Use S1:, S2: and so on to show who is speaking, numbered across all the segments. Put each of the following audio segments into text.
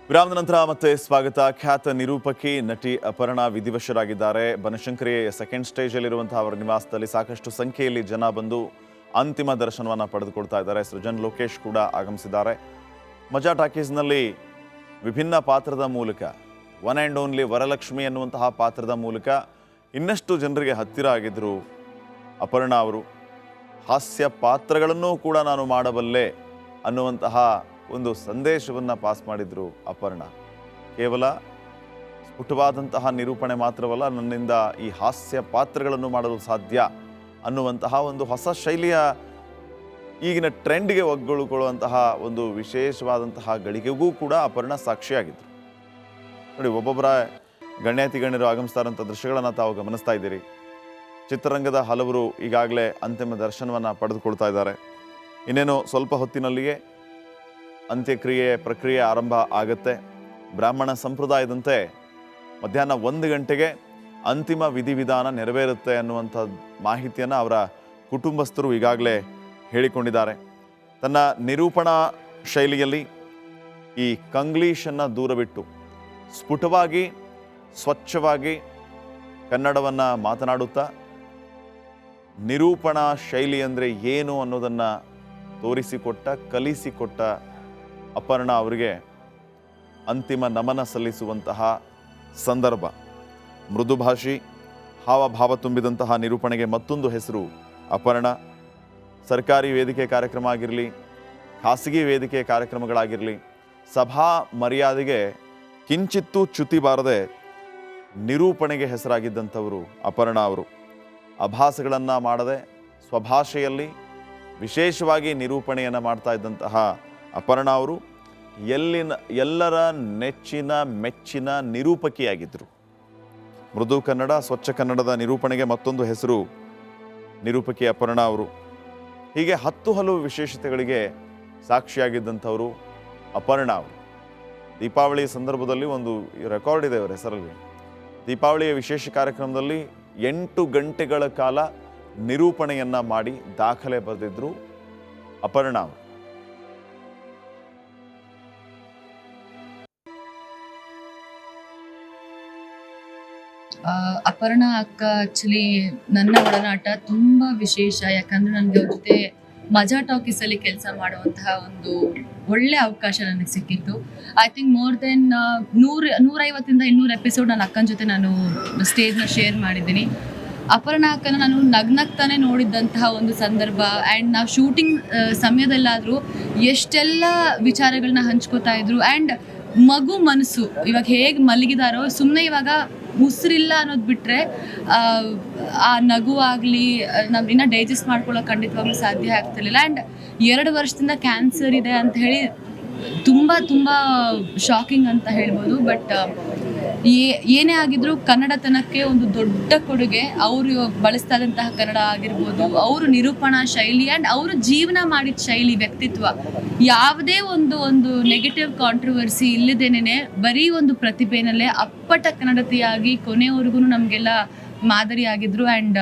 S1: ವಿರಾಮದ ನಂತರ ಮತ್ತೆ ಸ್ವಾಗತ. ಖ್ಯಾತ ನಿರೂಪಕಿ ನಟಿ ಅಪರ್ಣಾ ವಿಧಿವಶರಾಗಿದ್ದಾರೆ. ಬನಶಂಕರಿ ಸೆಕೆಂಡ್ ಸ್ಟೇಜಲ್ಲಿರುವಂತಹ ಅವರ ನಿವಾಸದಲ್ಲಿ ಸಾಕಷ್ಟು ಸಂಖ್ಯೆಯಲ್ಲಿ ಜನ ಬಂದು ಅಂತಿಮ ದರ್ಶನವನ್ನು ಪಡೆದುಕೊಳ್ತಾ ಇದ್ದಾರೆ. ಸೃಜನ್ ಲೋಕೇಶ್ ಕೂಡ ಆಗಮಿಸಿದ್ದಾರೆ. ಮಜಾ ಟಾಕೀಸ್ನಲ್ಲಿ ವಿಭಿನ್ನ ಪಾತ್ರದ ಮೂಲಕ, ಒನ್ ಆ್ಯಂಡ್ ಓನ್ಲಿ ವರಲಕ್ಷ್ಮಿ ಅನ್ನುವಂತಹ ಪಾತ್ರದ ಮೂಲಕ ಇನ್ನಷ್ಟು ಜನರಿಗೆ ಹತ್ತಿರ ಆಗಿದ್ದರು ಅಪರ್ಣಾ ಅವರು. ಹಾಸ್ಯ ಪಾತ್ರಗಳನ್ನು ಕೂಡ ನಾನು ಮಾಡಬಲ್ಲೆ ಅನ್ನುವಂತಹ ಒಂದು ಸಂದೇಶವನ್ನು ಪಾಸ್ ಮಾಡಿದರು ಅಪರ್ಣಾ. ಕೇವಲ ಸ್ಫುಟವಾದಂತಹ ನಿರೂಪಣೆ ಮಾತ್ರವಲ್ಲ, ನನ್ನಿಂದ ಈ ಹಾಸ್ಯ ಪಾತ್ರಗಳನ್ನು ಮಾಡಲು ಸಾಧ್ಯ ಅನ್ನುವಂತಹ ಒಂದು ಹೊಸ ಶೈಲಿಯ ಈಗಿನ ಟ್ರೆಂಡ್ಗೆ ಒಗ್ಗಿಕೊಳ್ಳುವಂತಹ ಒಂದು ವಿಶೇಷವಾದಂತಹ ಗಳಿಗೆಗೂ ಕೂಡ ಅಪರ್ಣಾ ಸಾಕ್ಷಿಯಾಗಿದ್ದರು. ನೋಡಿ, ಒಬ್ಬೊಬ್ಬರ ಗಣ್ಯಾತಿ ಗಣ್ಯರು ಆಗಮಿಸ್ತಾರಂಥ ದೃಶ್ಯಗಳನ್ನು ತಾವು ಗಮನಿಸ್ತಾ ಇದ್ದೀರಿ. ಚಿತ್ರರಂಗದ ಹಲವರು ಈಗಾಗಲೇ ಅಂತಿಮ ದರ್ಶನವನ್ನು ಪಡೆದುಕೊಳ್ತಾ ಇದ್ದಾರೆ. ಇನ್ನೇನು ಸ್ವಲ್ಪ ಹೊತ್ತಿನಲ್ಲಿಯೇ ಅಂತ್ಯಕ್ರಿಯೆ ಪ್ರಕ್ರಿಯೆ ಆರಂಭ ಆಗುತ್ತೆ. ಬ್ರಾಹ್ಮಣ ಸಂಪ್ರದಾಯದಂತೆ ಮಧ್ಯಾಹ್ನ 1 ಗಂಟೆಗೆ ಅಂತಿಮ ವಿಧಿವಿಧಾನ ನೆರವೇರುತ್ತೆ ಅನ್ನುವಂಥ ಮಾಹಿತಿಯನ್ನು ಅವರ ಕುಟುಂಬಸ್ಥರು ಈಗಾಗಲೇ ಹೇಳಿಕೊಂಡಿದ್ದಾರೆ. ತನ್ನ ನಿರೂಪಣಾ ಶೈಲಿಯಲ್ಲಿ ಈ ಕಂಗ್ಲೀಷನ್ನು ದೂರವಿಟ್ಟು ಸ್ಫುಟವಾಗಿ, ಸ್ವಚ್ಛವಾಗಿ ಕನ್ನಡವನ್ನು ಮಾತನಾಡುತ್ತಾ ನಿರೂಪಣಾ ಶೈಲಿ ಅಂದರೆ ಏನು ಅನ್ನೋದನ್ನು ತೋರಿಸಿಕೊಟ್ಟ, ಕಲಿಸಿಕೊಟ್ಟ ಅಪರ್ಣಾ ಅವರಿಗೆ ಅಂತಿಮ ನಮನ ಸಲ್ಲಿಸುವಂತಹ ಸಂದರ್ಭ. ಮೃದುಭಾಷಿ, ಹಾವಭಾವ ತುಂಬಿದಂತಹ ನಿರೂಪಣೆಗೆ ಮತ್ತೊಂದು ಹೆಸರು ಅಪರ್ಣಾ. ಸರ್ಕಾರಿ ವೇದಿಕೆ ಕಾರ್ಯಕ್ರಮ ಆಗಿರಲಿ, ಖಾಸಗಿ ವೇದಿಕೆ ಕಾರ್ಯಕ್ರಮಗಳಾಗಿರಲಿ, ಸಭಾ ಮರ್ಯಾದೆಗೆ ಕಿಂಚಿತ್ತೂ ಚ್ಯುತಿ ಬಾರದೆ ನಿರೂಪಣೆಗೆ ಹೆಸರಾಗಿದ್ದಂಥವರು ಅಪರ್ಣಾ ಅವರು. ಅಭಾಸಗಳನ್ನು ಮಾಡದೆ ಸ್ವಭಾಷೆಯಲ್ಲಿ ವಿಶೇಷವಾಗಿ ನಿರೂಪಣೆಯನ್ನು ಮಾಡ್ತಾ ಇದ್ದಂತಹ ಅಪರ್ಣಾ ಅವರು ಎಲ್ಲರ ನೆಚ್ಚಿನ ಮೆಚ್ಚಿನ ನಿರೂಪಕಿಯಾಗಿದ್ದರು. ಮೃದು ಕನ್ನಡ, ಸ್ವಚ್ಛ ಕನ್ನಡದ ನಿರೂಪಣೆಗೆ ಮತ್ತೊಂದು ಹೆಸರು ನಿರೂಪಕಿ ಅಪರ್ಣಾ ಅವರು. ಹೀಗೆ ಹಲವು ವಿಶೇಷತೆಗಳಿಗೆ ಸಾಕ್ಷಿಯಾಗಿದ್ದಂಥವರು ಅಪರ್ಣಾ ಅವರು. ದೀಪಾವಳಿ ಸಂದರ್ಭದಲ್ಲಿ ಒಂದು ರೆಕಾರ್ಡ್ ಇದೆ ಅವರ ಹೆಸರಲ್ಲಿ. ದೀಪಾವಳಿಯ ವಿಶೇಷ ಕಾರ್ಯಕ್ರಮದಲ್ಲಿ 8 ಗಂಟೆಗಳ ಕಾಲ ನಿರೂಪಣೆಯನ್ನು ಮಾಡಿ ದಾಖಲೆ ಬರೆದಿದ್ದರು ಅಪರ್ಣಾ ಅವರು.
S2: ಅಪರ್ಣಾ ಅಕ್ಕ ಆಕ್ಚುಲಿ ನನ್ನ ಒಡನಾಟ ತುಂಬಾ ವಿಶೇಷ. ಯಾಕಂದ್ರೆ ನನಗೆ ಅವ್ರ ಜೊತೆ ಮಜಾ ಟಾಕೀಸಲ್ಲಿ ಕೆಲಸ ಮಾಡುವಂತಹ ಒಂದು ಒಳ್ಳೆ ಅವಕಾಶ ನನಗೆ ಸಿಕ್ಕಿತ್ತು. I think more than 150 200 episode ನನ್ನ ಅಕ್ಕನ ಜೊತೆ ನಾನು ಸ್ಟೇಜ್ನ ಶೇರ್ ಮಾಡಿದ್ದೀನಿ. ಅಪರ್ಣಾ ಅಕ್ಕನ ನಾನು ನಗ್ನಗ್ತಾನೆ ನೋಡಿದ್ದಂತಹ ಒಂದು ಸಂದರ್ಭ. ಆ್ಯಂಡ್ ನಾವು ಶೂಟಿಂಗ್ ಸಮಯದಲ್ಲಾದರೂ ಎಷ್ಟೆಲ್ಲ ವಿಚಾರಗಳನ್ನ ಹಂಚ್ಕೋತಾ ಇದ್ರು. ಆ್ಯಂಡ್ ಮಗು ಮನಸ್ಸು ಇವಾಗ ಹೇಗೆ ಮಲಗಿದಾರೋ, ಸುಮ್ಮನೆ ಇವಾಗ ಉಸಿರಿಲ್ಲ ಅನ್ನೋದು ಬಿಟ್ಟರೆ ಆ ನಗು ಆಗಲಿ ನಾವು ಇನ್ನೂ ಡೈಜೆಸ್ಟ್ ಮಾಡ್ಕೊಳ್ಳೋಕೆ ಖಂಡಿತವಾಗ್ಲೂ ಸಾಧ್ಯ ಆಗ್ತಿರ್ಲಿಲ್ಲ. ಆ್ಯಂಡ್ 2 ವರ್ಷದಿಂದ ಕ್ಯಾನ್ಸರ್ ಇದೆ ಅಂತ ಹೇಳಿ ತುಂಬ ತುಂಬ ಶಾಕಿಂಗ್ ಅಂತ ಹೇಳ್ಬೋದು. ಬಟ್ ಏನೇ ಆಗಿದ್ರು ಕನ್ನಡತನಕ್ಕೆ ಒಂದು ದೊಡ್ಡ ಕೊಡುಗೆ. ಅವರು ಬಳಸ್ತಾ ಇದ್ದಂತಹ ಕನ್ನಡ ಆಗಿರ್ಬೋದು, ಅವರು ನಿರೂಪಣಾ ಶೈಲಿ ಆ್ಯಂಡ್ ಅವರು ಜೀವನ ಮಾಡಿದ ಶೈಲಿ, ವ್ಯಕ್ತಿತ್ವ, ಯಾವುದೇ ಒಂದು ನೆಗೆಟಿವ್ ಕಾಂಟ್ರವರ್ಸಿ ಇಲ್ಲದೇನೆ ಬರೀ ಒಂದು ಪ್ರತಿಭೆನಲ್ಲೇ ಅಪ್ಪಟ ಕನ್ನಡತಿಯಾಗಿ ಕೊನೆಯವರೆಗೂ ನಮಗೆಲ್ಲ ಮಾದರಿ ಆಗಿದ್ರು. ಆ್ಯಂಡ್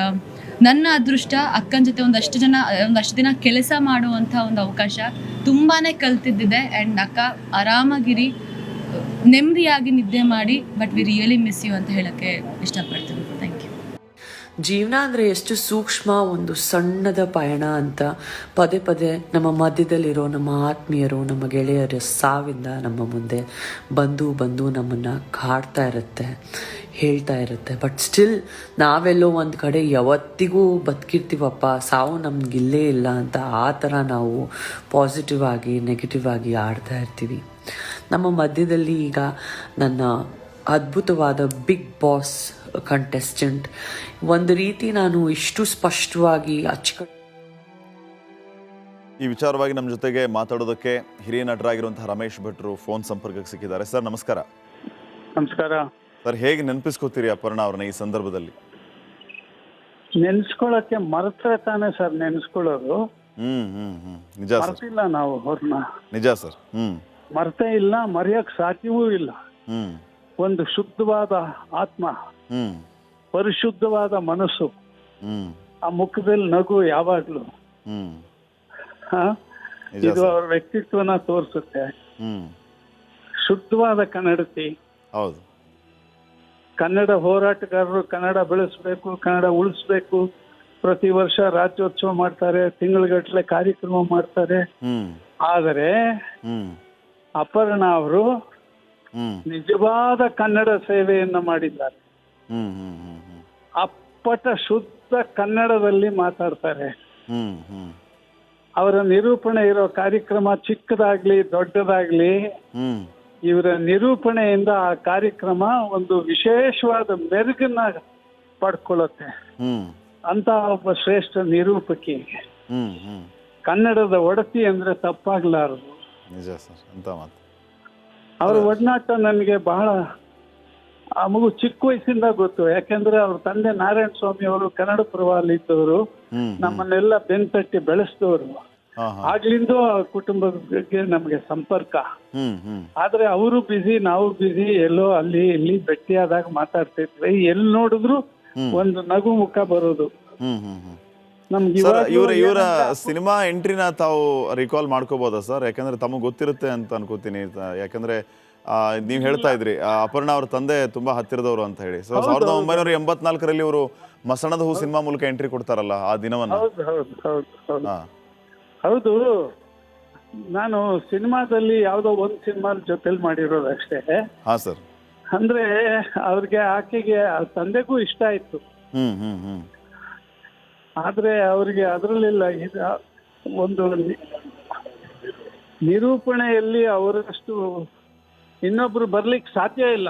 S2: ನನ್ನ ಅದೃಷ್ಟ ಅಕ್ಕನ ಜೊತೆ ಒಂದಷ್ಟು ದಿನ ಕೆಲಸ ಮಾಡುವಂಥ ಒಂದು ಅವಕಾಶ ತುಂಬಾ ಕಲ್ತಿದ್ದಿದೆ. ಆ್ಯಂಡ್ ಅಕ್ಕ ಆರಾಮಾಗಿರಿ, ನೆಮ್ಮದಿಯಾಗಿ ನಿದ್ದೆ ಮಾಡಿ. But we really miss you ಅಂತ ಹೇಳೋಕ್ಕೆ ಇಷ್ಟಪಡ್ತೀನಿ. Thank you.
S3: ಜೀವನ ಅಂದರೆ ಎಷ್ಟು ಸೂಕ್ಷ್ಮ, ಒಂದು ಸಣ್ಣದ ಪಯಣ ಅಂತ ಪದೇ ಪದೇ ನಮ್ಮ ಮಧ್ಯದಲ್ಲಿರೋ ನಮ್ಮ ಆತ್ಮೀಯರು, ನಮ್ಮ ಗೆಳೆಯರ ಸಾವಿಂದ ನಮ್ಮ ಮುಂದೆ ಬಂದು ನಮ್ಮನ್ನು ಕಾಡ್ತಾ ಇರುತ್ತೆ, ಹೇಳ್ತಾ ಇರುತ್ತೆ. ಬಟ್ ಸ್ಟಿಲ್ ನಾವೆಲ್ಲೋ ಒಂದು ಕಡೆ ಯಾವತ್ತಿಗೂ ಬದುಕಿರ್ತೀವಪ್ಪ, ಸಾವು ನಮಗಿಲ್ಲೇ ಇಲ್ಲ ಅಂತ ಆ ಥರ ನಾವು ಪಾಸಿಟಿವ್ ಆಗಿ ನೆಗೆಟಿವ್ ಆಗಿ ಆಡ್ತಾ ಇರ್ತೀವಿ. ನಮ್ಮ ಮಧ್ಯದಲ್ಲಿ ಈಗ ನನ್ನ ಅದ್ಭುತವಾದ ಬಿಗ್ ಬಾಸ್ ಕಂಟೆಸ್ಟೆಂಟ್. ಒಂದು ರೀತಿ ನಾನು ಇಷ್ಟು ಸ್ಪಷ್ಟವಾಗಿ
S1: ಈ ವಿಚಾರವಾಗಿ ನಮ್ಮ ಜೊತೆಗೆ ಮಾತಾಡೋದಕ್ಕೆ ಹಿರಿಯ ನಟರಾಗಿರುವಂತಹ ರಮೇಶ್ ಭಟ್ರು ಫೋನ್ ಸಂಪರ್ಕಕ್ಕೆ ಸಿಕ್ಕಿದ್ದಾರೆ. ಸರ್ ನಮಸ್ಕಾರ.
S4: ನಮಸ್ಕಾರ
S1: ಸರ್, ಹೇಗೆ ನೆನಪಿಸ್ಕೋತೀರಿ ಅಪರ್ಣಾ ಅವ್ರನ್ನ ಈ ಸಂದರ್ಭದಲ್ಲಿ?
S4: ನೆನ್ಸ್ಕೊಳಕ್ಕೆ ಮರೆತರೆ ತಾನೇ ಸರ್ ನೆನ್ಸ್ಕೊಳ್ಳೋದು.
S1: ನಿಜ ಸರ್,
S4: ಮರ್ತಿಲ್ಲ ನಾವು ಅವ್ರನ್ನ.
S1: ನಿಜ ಸರ್.
S4: ಮರ್ತೇ ಇಲ್ಲ, ಮರೆಯಕ್ ಸಾಧ್ಯವೂ ಇಲ್ಲ. ಒಂದು ಶುದ್ಧವಾದ ಆತ್ಮ, ಪರಿಶುದ್ಧವಾದ ಮನಸ್ಸು, ಆ ಮುಖದಲ್ಲಿ ನಗು ಯಾವಾಗ್ಲೂ ಇದು ಅವ್ರ ವ್ಯಕ್ತಿತ್ವನ ತೋರಿಸುತ್ತೆ. ಶುದ್ಧವಾದ ಕನ್ನಡತಿ.
S1: ಹೌದು.
S4: ಕನ್ನಡ ಹೋರಾಟಗಾರರು ಕನ್ನಡ ಬೆಳೆಸ್ಬೇಕು, ಕನ್ನಡ ಉಳಿಸ್ಬೇಕು. ಪ್ರತಿ ವರ್ಷ ರಾಜ್ಯೋತ್ಸವ ಮಾಡ್ತಾರೆ, ತಿಂಗಳಗಟ್ಟಲೆ ಕಾರ್ಯಕ್ರಮ ಮಾಡ್ತಾರೆ. ಆದರೆ ಅಪರ್ಣಾ ಅವರು ನಿಜವಾದ ಕನ್ನಡ ಸೇವೆಯನ್ನ ಮಾಡಿದ್ದಾರೆ. ಅಪ್ಪಟ ಶುದ್ಧ ಕನ್ನಡದಲ್ಲಿ ಮಾತಾಡ್ತಾರೆ. ಅವರ ನಿರೂಪಣೆ ಇರೋ ಕಾರ್ಯಕ್ರಮ ಚಿಕ್ಕದಾಗ್ಲಿ ದೊಡ್ಡದಾಗ್ಲಿ, ಇವರ ನಿರೂಪಣೆಯಿಂದ ಆ ಕಾರ್ಯಕ್ರಮ ಒಂದು ವಿಶೇಷವಾದ ಮೆರುಗನ್ನ ಪಡ್ಕೊಳ್ಳುತ್ತೆ. ಅಂತ ಒಬ್ಬ ಶ್ರೇಷ್ಠ ನಿರೂಪಕಿ, ಕನ್ನಡದ ಒಡತಿ ಅಂದ್ರೆ ತಪ್ಪಾಗ್ಲಾರದು.
S1: ನಿಜ ಸರ್, ಅಂತ ಮಾತು.
S4: ಅವರ ಒಡನಾಟ ನನಗೆ ಬಹಳ, ಆ ಮಗು ಚಿಕ್ಕ ವಯಸ್ಸಿಂದ ಗೊತ್ತು. ಯಾಕೆಂದ್ರೆ ಅವ್ರ ತಂದೆ ನಾರಾಯಣ ಸ್ವಾಮಿ ಅವರು ಕನ್ನಡ ಪರವಾಗಿದ್ದವರು, ನಮ್ಮನ್ನೆಲ್ಲ ಬೆನ್ತಟ್ಟಿ ಬೆಳೆಸಿದವರು. ಆಗ್ಲಿಂದ ಕುಟುಂಬದ ಬಗ್ಗೆ ನಮ್ಗೆ ಸಂಪರ್ಕ. ಆದ್ರೆ ಅವರು ಬಿಸಿ, ನಾವು ಬಿಸಿ, ಎಲ್ಲೋ ಅಲ್ಲಿ ಇಲ್ಲಿ ಭೇಟಿಯಾದಾಗ ಮಾತಾಡ್ತಿದ್ವಿ. ಎಲ್ಲಿ ನೋಡಿದ್ರು ಒಂದು ನಗು ಮುಖ ಬರೋದು. ನಮ್ಗೆ
S1: ಇವರ ಸಿನಿಮಾ ಎಂಟ್ರಿನ ತಾವು ರಿಕಾಲ್ ಮಾಡ್ಕೋಬಹುದಾ ಸರ್? ಯಾಕಂದ್ರೆ ತಮಗೆ ಗೊತ್ತಿರುತ್ತೆ ಅಂತ ಅನ್ಕೋತೀನಿ. ಯಾಕಂದ್ರೆ ನೀವ್ ಹೇಳ್ತಾ ಇದ್ರಿ ಅಪರ್ಣಾ ಅವ್ರ ತಂದೆ ತುಂಬಾ ಹತ್ತಿರದವರು ಅಂತ ಹೇಳಿ. ಸೊ 1984ರಲ್ಲಿ ಇವರು ಮಸಣದ ಹೂ ಸಿನಿಮಾ ಮೂಲಕ ಎಂಟ್ರಿ ಕೊಡ್ತಾರಲ್ಲ ಆ ದಿನವನ್ನ.
S4: ಹೌದು, ನಾನು ಸಿನಿಮಾದಲ್ಲಿ ಯಾವ್ದೋ ಒಂದ್ ಸಿನಿಮಾ ಜೊತೆಲಿ ಮಾಡಿರೋದು ಅಷ್ಟೇ.
S1: ಹಾ ಸರ್.
S4: ಅಂದ್ರೆ ಅವ್ರಿಗೆ, ಆಕೆಗೆ ತಂದೆಗೂ ಇಷ್ಟ ಆಯ್ತು. ಆದ್ರೆ ಅವ್ರಿಗೆ ಅದರಲ್ಲೆಲ್ಲ ಒಂದು ನಿರೂಪಣೆಯಲ್ಲಿ ಅವರಷ್ಟು ಇನ್ನೊಬ್ರು ಬರ್ಲಿಕ್ಕೆ ಸಾಧ್ಯ ಇಲ್ಲ.